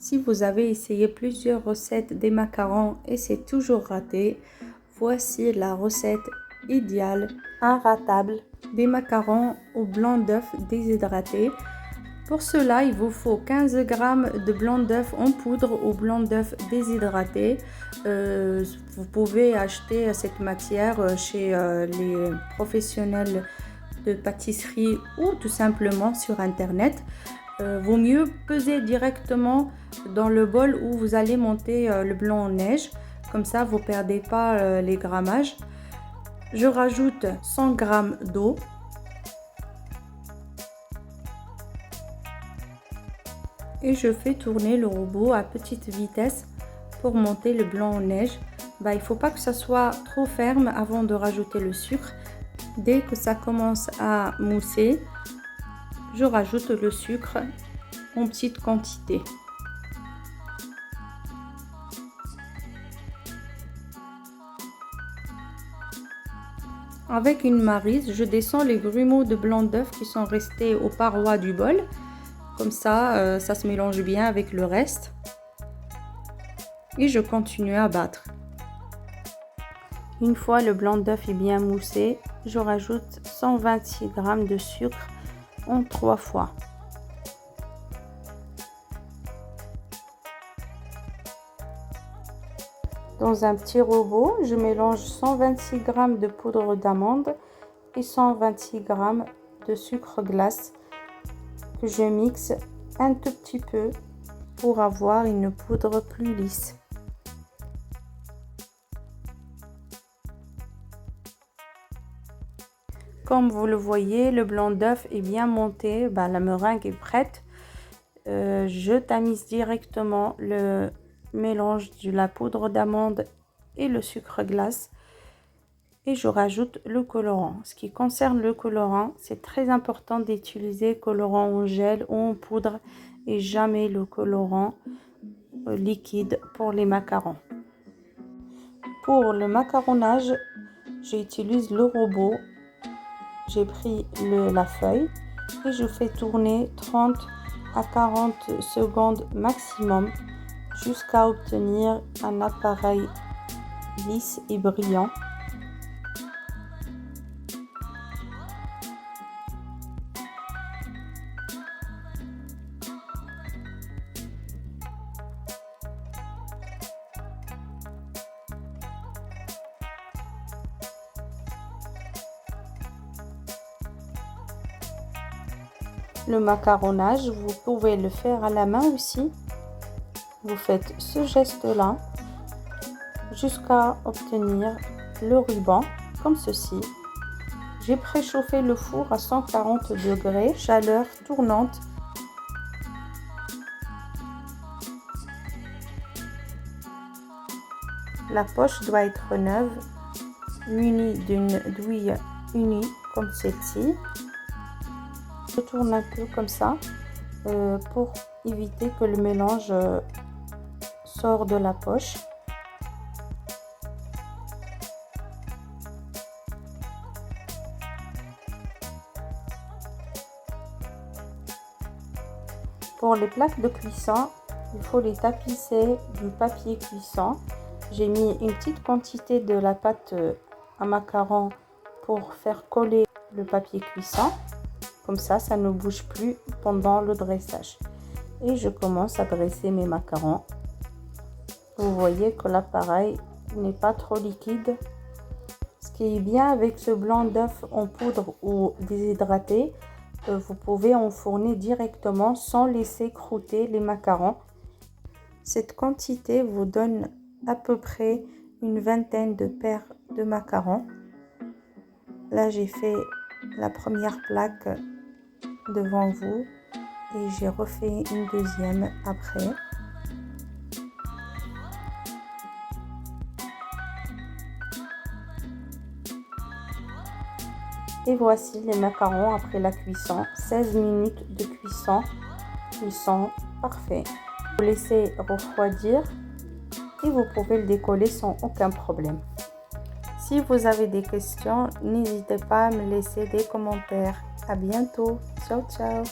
Si vous avez essayé plusieurs recettes des macarons et c'est toujours raté, voici la recette idéale, inratable, des macarons au blanc d'œuf déshydraté. Pour cela, il vous faut 15 g de blanc d'œuf en poudre ou blanc d'œuf déshydraté. Vous pouvez acheter cette matière chez les professionnels de pâtisserie ou tout simplement sur internet. Vaut mieux peser directement dans le bol où vous allez monter le blanc en neige. Comme ça, vous ne perdez pas les grammages. Je rajoute 100 g d'eau. Et je fais tourner le robot à petite vitesse pour monter le blanc en neige. Il ne faut pas que ça soit trop ferme avant de rajouter le sucre. Dès que ça commence à mousser, je rajoute le sucre en petite quantité. Avec une maryse, je descends les grumeaux de blanc d'œuf qui sont restés aux parois du bol. Comme ça, ça se mélange bien avec le reste. Et je continue à battre. Une fois le blanc d'œuf est bien moussé, je rajoute 126 g de sucre en 3 fois. Dans un petit robot, je mélange 126 g de poudre d'amande et 126 g de sucre glace que je mixe un tout petit peu pour avoir une poudre plus lisse. Comme vous le voyez, le blanc d'œuf est bien monté, la meringue est prête. Je tamise directement le mélange de la poudre d'amande et le sucre glace et je rajoute le colorant. Ce qui concerne le colorant, c'est très important d'utiliser colorant en gel ou en poudre et jamais le colorant liquide pour les macarons. Pour le macaronnage, j'utilise le robot. J'ai pris la feuille et je fais tourner 30 à 40 secondes maximum jusqu'à obtenir un appareil lisse et brillant. Le macaronnage, vous pouvez le faire à la main aussi. Vous faites ce geste-là jusqu'à obtenir le ruban comme ceci. J'ai préchauffé le four à 140 degrés, chaleur tournante. La poche doit être neuve, munie d'une douille unie comme celle-ci. Je tourne un peu comme ça pour éviter que le mélange sorte de la poche. Pour les plaques de cuisson, il faut les tapisser du papier cuisson. J'ai mis une petite quantité de la pâte à macarons pour faire coller le papier cuisson. Comme ça ne bouge plus pendant le dressage. Et je commence à dresser mes macarons. Vous voyez que l'appareil n'est pas trop liquide. Ce qui est bien avec ce blanc d'œuf en poudre ou déshydraté, vous pouvez enfourner directement sans laisser croûter les macarons. Cette quantité vous donne à peu près une vingtaine de paires de macarons. Là, j'ai fait la première plaque devant vous et j'ai refait une deuxième après. Et voici les macarons après la cuisson. 16 minutes de cuisson. Ils sont parfaits. Vous laissez refroidir et vous pouvez le décoller sans aucun problème. Si vous avez des questions, n'hésitez pas à me laisser des commentaires. À bientôt. Ciao, ciao.